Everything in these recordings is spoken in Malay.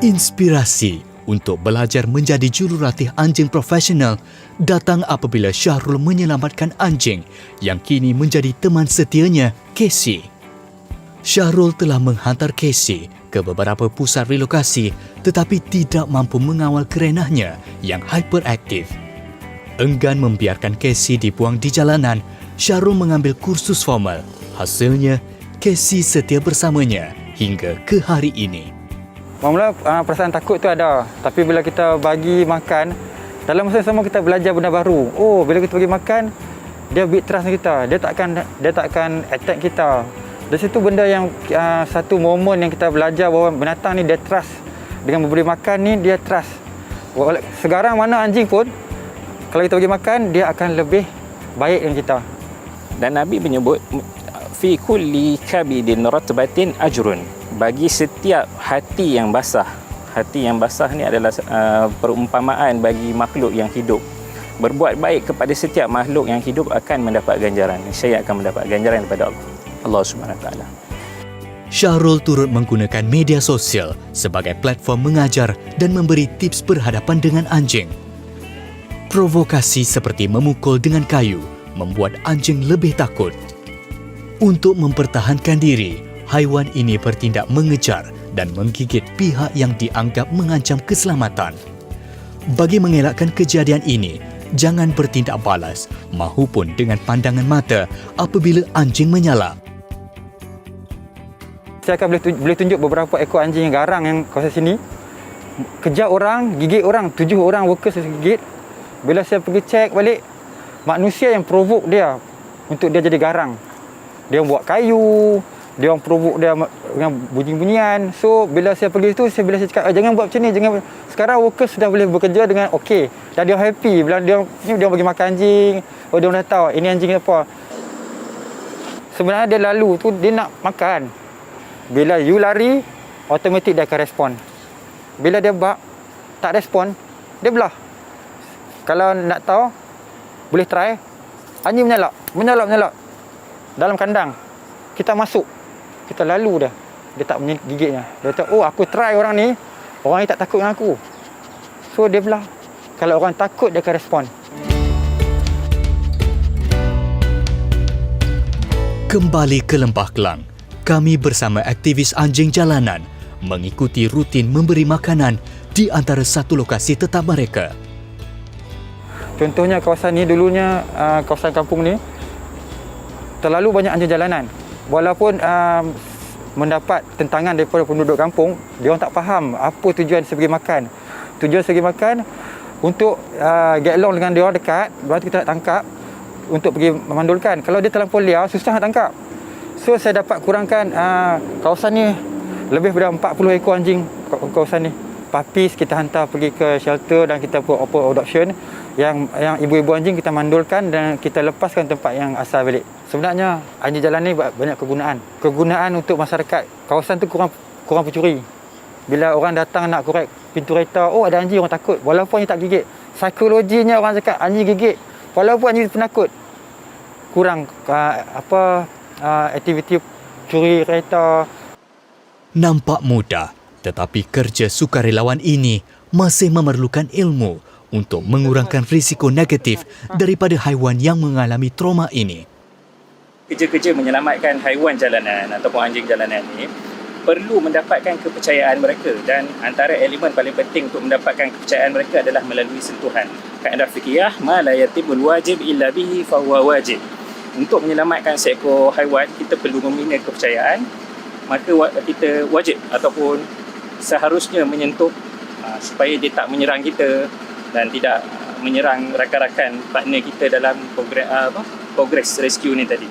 Inspirasi untuk belajar menjadi jurulatih anjing profesional datang apabila Syahrul menyelamatkan anjing yang kini menjadi teman setianya, Casey. Syahrul telah menghantar Casey ke beberapa pusat relokasi tetapi tidak mampu mengawal kerenahnya yang hyperaktif. Enggan membiarkan Casey dibuang di jalanan, Syahrul mengambil kursus formal. Hasilnya, Casey setia bersamanya hingga ke hari ini. Mula perasaan takut tu ada, tapi bila kita bagi makan, dalam masa sama kita belajar benda baru. Oh, bila kita bagi makan, dia build trust kita. Dia takkan attack kita. Dari situ benda yang satu momen yang kita belajar bahawa binatang ni dia trust. Dengan memberi makan ni dia trust. Sekarang mana anjing pun, kalau kita bagi makan, dia akan lebih baik dengan kita. Dan Nabi menyebut fi kulli kabidin ratbatin ajrun. Bagi setiap hati yang basah ni adalah perumpamaan bagi makhluk yang hidup. Berbuat baik kepada setiap makhluk yang hidup akan mendapat ganjaran. Saya akan mendapat ganjaran daripada Allah Subhanahu Wa Taala. Syahrul turut menggunakan media sosial sebagai platform mengajar dan memberi tips berhadapan dengan anjing. Provokasi seperti memukul dengan kayu membuat anjing lebih takut. Untuk mempertahankan diri, haiwan ini bertindak mengejar dan menggigit pihak yang dianggap mengancam keselamatan. Bagi mengelakkan kejadian ini, jangan bertindak balas mahupun dengan pandangan mata apabila anjing menyala. Saya akan boleh tunjuk beberapa ekor anjing yang garang yang kawasan sini. Kejar orang, gigit orang, 7 orang workers gigit. Bila saya pergi cek balik, manusia yang provoke dia untuk dia jadi garang. Dia buat kayu, dia orang provoke dia dengan bunyi-bunyian. So bila saya pergi tu, bila saya cakap jangan buat macam ni, jangan. Sekarang workers sudah boleh bekerja dengan okey. Dan dia happy bila dia bagi makan anjing. Oh, dia dah tahu ini anjing apa. Sebenarnya dia lalu tu dia nak makan. Bila you lari, automatik dia akan respon. Bila dia bak tak respon, dia belah. Kalau nak tahu, boleh try. Anjing menyalak dalam kandang. Kita masuk, kita lalu dah. Dia tak menggigitnya. Dia kata, oh aku try orang ni tak takut dengan aku. So dia belah. Kalau orang takut, dia akan respon. Kembali ke Lembah Kelang, kami bersama aktivis anjing jalanan mengikuti rutin memberi makanan di antara satu lokasi tetap mereka. Contohnya kawasan ni dulunya, kawasan kampung ni terlalu banyak anjing jalanan. Walaupun mendapat tentangan daripada penduduk kampung, dia orang tak faham apa tujuan saya pergi makan. Tujuan saya pergi makan untuk get along dengan dia orang dekat, lepas tu kita nak tangkap untuk pergi memandulkan. Kalau dia terlampau liar, susah nak tangkap. So saya dapat kurangkan kawasan ni lebih daripada 40 ekor anjing kawasan ni. Puppies kita hantar pergi ke shelter dan kita buat adoption. Yang ibu-ibu anjing kita mandulkan dan kita lepaskan tempat yang asal balik. Sebenarnya anjing jalan ni banyak kegunaan. Kegunaan untuk masyarakat. Kawasan tu kurang pencuri. Bila orang datang nak korek pintu kereta, oh ada anjing, orang takut. Walaupun anjing tak gigit. Psikologinya orang cakap anjing gigit. Walaupun anjing penakut. Kurang aktiviti curi kereta. Nampak mudah, tetapi kerja sukarelawan ini masih memerlukan ilmu untuk mengurangkan risiko negatif daripada haiwan yang mengalami trauma ini. Kerja-kerja menyelamatkan haiwan jalanan ataupun anjing jalanan ini perlu mendapatkan kepercayaan mereka, dan antara elemen paling penting untuk mendapatkan kepercayaan mereka adalah melalui sentuhan. Kaedah fiqhiyah, ma la yatibul wajib illa bihi fahuwa wajib. Untuk menyelamatkan seekor haiwan, kita perlu membina kepercayaan, maka kita wajib ataupun seharusnya menyentuh supaya dia tak menyerang kita dan tidak menyerang rakan-rakan partner kita dalam progres rescue ni tadi.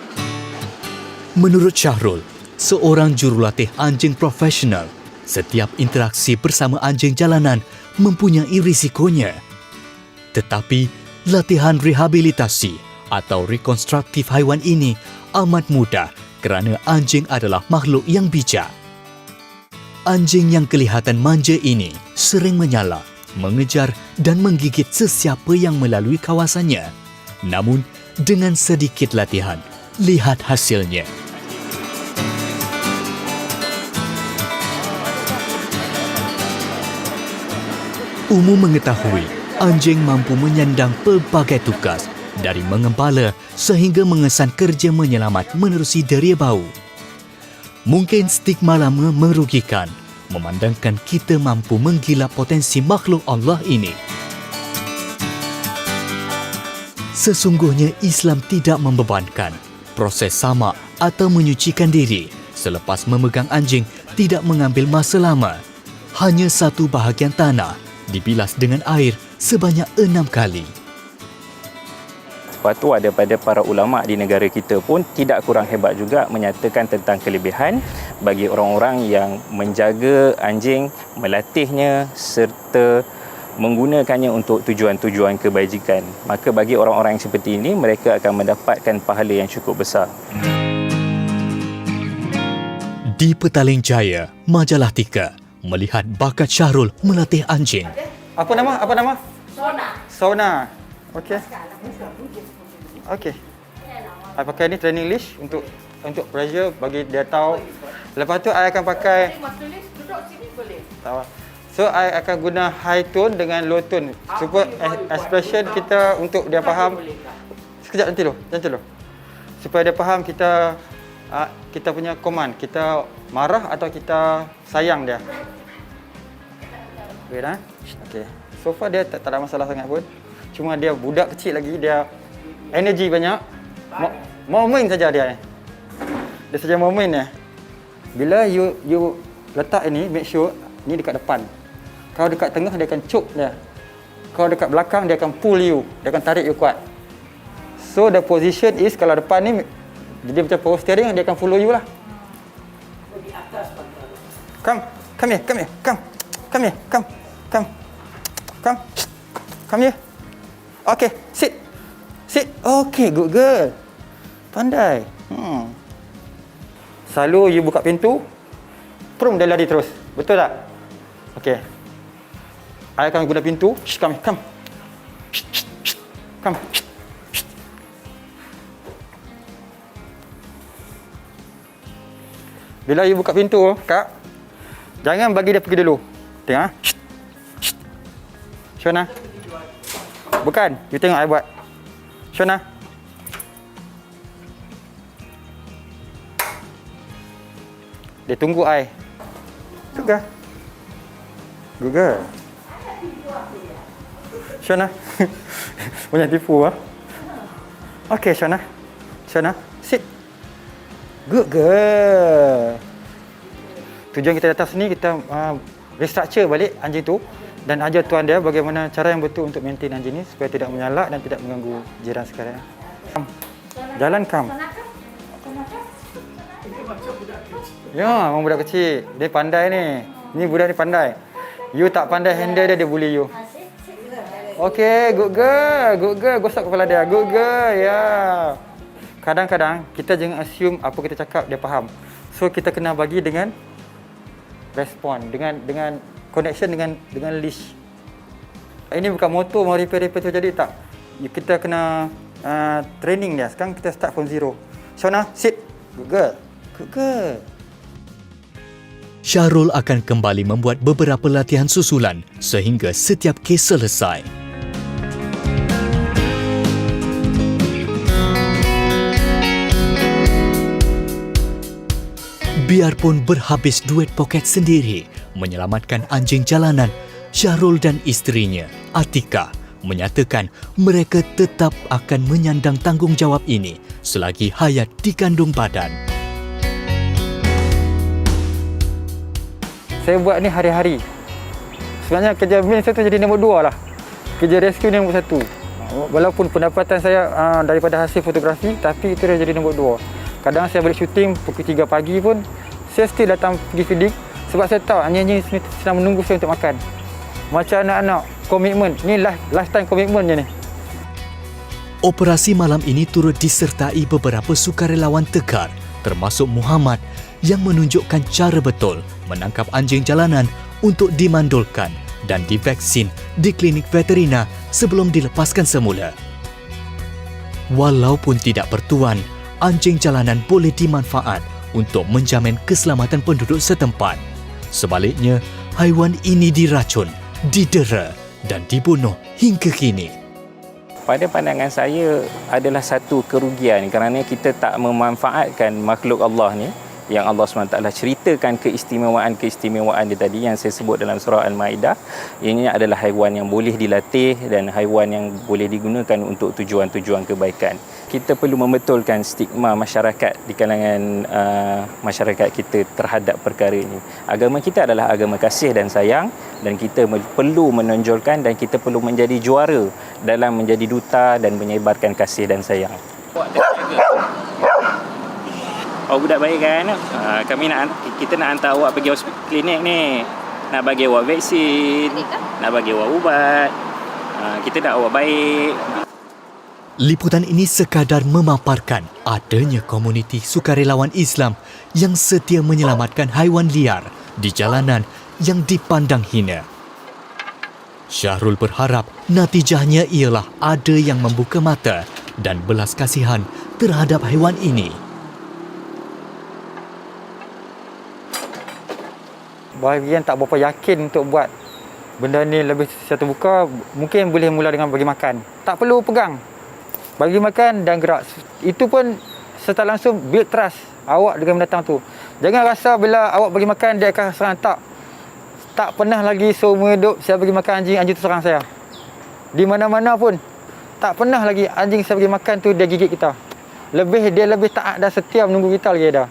Menurut Syahrul, seorang jurulatih anjing profesional, setiap interaksi bersama anjing jalanan mempunyai risikonya. Tetapi latihan rehabilitasi atau rekonstruktif haiwan ini amat mudah kerana anjing adalah makhluk yang bijak. Anjing yang kelihatan manja ini sering menyala, mengejar dan menggigit sesiapa yang melalui kawasannya. Namun, dengan sedikit latihan, lihat hasilnya. Umum mengetahui anjing mampu menyandang pelbagai tugas dari mengembala sehingga mengesan kerja menyelamat menerusi deria bau. Mungkin stigma lama merugikan, memandangkan kita mampu menggilap potensi makhluk Allah ini. Sesungguhnya Islam tidak membebankan. Proses samak atau menyucikan diri selepas memegang anjing tidak mengambil masa lama. Hanya satu bahagian tanah dibilas dengan air sebanyak 6 kali. Fatwa daripada para ulama di negara kita pun tidak kurang hebat juga menyatakan tentang kelebihan bagi orang-orang yang menjaga anjing, melatihnya serta menggunakannya untuk tujuan-tujuan kebajikan. Maka bagi orang-orang yang seperti ini, mereka akan mendapatkan pahala yang cukup besar. Di Petaling Jaya, Majalah 3 melihat bakat Syahrul melatih anjing. Apa nama? Apa nama? Sona. Sona. Okey. Okey. I pakai ni training leash untuk pressure bagi dia tahu. Lepas tu I akan pakai Duduk sini boleh. tahu. So I akan guna high tone dengan low tone supaya expression kita untuk dia faham. Sekejap nanti dulu. Supaya dia faham kita punya command, kita marah atau kita sayang dia. Wait ah. Okey. So far dia tak ada masalah sangat pun. Cuma dia budak kecil lagi, dia energi banyak. Mau main saja dia. Dia saja mau main ya. Bila you letak ini, make sure ni dekat depan. Kalau dekat tengah dia akan choke dia. Kalau dekat belakang dia akan pull you, dia akan tarik you kuat. So the position is kalau depan ni dia macam power steering, dia akan follow you lah. Come here. Come here. Okay, sit. Okay, good girl. Pandai. Selalu you buka pintu, prum dia lari terus. Betul tak? Okay. I akan guna pintu. Come. Bila you buka pintu, Kak, jangan bagi dia pergi dulu. Tengok. Shona. Bukan, you tengok I buat. Shona. Dia tunggu I. Juga. Juga. Shona. Banyak tipu ah. Okay, Shona. Sit. Good girl. Tujuan kita datang sini, kita restructure balik anjing tu dan ajar tuan dia bagaimana cara yang betul untuk maintain anjing ni supaya tidak menyalak dan tidak mengganggu jiran sekalian. Jalan kam. Ya, memang budak kecil. Dia pandai ni. Ni budak ni pandai. You tak pandai handle dia, dia bully you. Okay, good girl. Gosok kepala dia. Good girl, ya. Kadang-kadang kita jangan assume apa kita cakap dia faham. So kita kena bagi dengan respon, dengan connection dengan leash. Ini bukan motor mau repair tu jadi tak. Kita kena training dia. Sekarang kita start from zero. Shona, sit. Good girl. Syahrul akan kembali membuat beberapa latihan susulan sehingga setiap kes selesai. Biarpun berhabis duit poket sendiri menyelamatkan anjing jalanan, Syahrul dan isterinya, Atika, menyatakan mereka tetap akan menyandang tanggungjawab ini selagi hayat dikandung badan. Saya buat ni hari-hari. Sebenarnya kerja main saya tu jadi nombor 2 lah. Kerja rescue ni nombor 1. Walaupun pendapatan saya daripada hasil fotografi, tapi itu dah jadi nombor 2. Kadang saya balik syuting pukul 3 pagi pun, saya still datang pergi feeding sebab saya tahu anjing-anjing sedang menunggu saya untuk makan. Macam anak-anak, komitmen. Ni lifetime komitmen je ni. Operasi malam ini turut disertai beberapa sukarelawan tegar, termasuk Muhammad, yang menunjukkan cara betul menangkap anjing jalanan untuk dimandulkan dan divaksin di klinik veterina sebelum dilepaskan semula. Walaupun tidak bertuan, anjing jalanan boleh dimanfaat untuk menjamin keselamatan penduduk setempat. Sebaliknya, haiwan ini diracun didera dan dibunuh hingga kini. Pada pandangan saya adalah satu kerugian kerana kita tak memanfaatkan makhluk Allah ni yang Allah SWT ceritakan keistimewaan dia tadi yang saya sebut dalam surah Al-Ma'idah. Ini adalah haiwan yang boleh dilatih dan haiwan yang boleh digunakan untuk tujuan-tujuan kebaikan. Kita perlu membetulkan stigma masyarakat di kalangan masyarakat kita terhadap perkara ini. Agama kita adalah agama kasih dan sayang dan kita perlu menonjolkan dan kita perlu menjadi juara dalam menjadi duta dan menyebarkan kasih dan sayang. Oh, budak baik kan? Kita nak hantar awak pergi hospital klinik ni. Nak bagi awak vaksin, nak bagi awak ubat. Kita nak awak baik. Liputan ini sekadar memaparkan adanya komuniti sukarelawan Islam yang setia menyelamatkan haiwan liar di jalanan yang dipandang hina. Syahrul berharap natijahnya ialah ada yang membuka mata dan belas kasihan terhadap haiwan ini. Bahagian tak berapa yakin untuk buat benda ni lebih secara terbuka, mungkin boleh mula dengan bagi makan. Tak perlu pegang. Bagi makan dan gerak. Itu pun secara langsung build trust awak dengan binatang tu. Jangan rasa bila awak bagi makan dia akan serang. Tak pernah lagi seumur hidup saya bagi makan anjing tu serang saya. Di mana-mana pun tak pernah lagi anjing saya bagi makan tu dia gigit kita. Dia lebih taat dan setia menunggu kita lagi dah.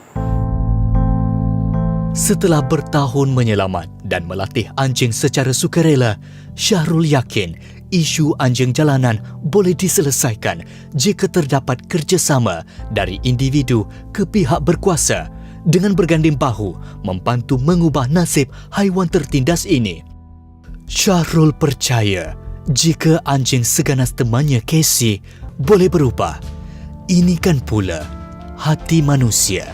Setelah bertahun menyelamat dan melatih anjing secara sukarela, Syahrul yakin isu anjing jalanan boleh diselesaikan jika terdapat kerjasama dari individu ke pihak berkuasa dengan berganding bahu membantu mengubah nasib haiwan tertindas ini. Syahrul percaya jika anjing seganas temannya Casey boleh berubah, ini kan pula hati manusia.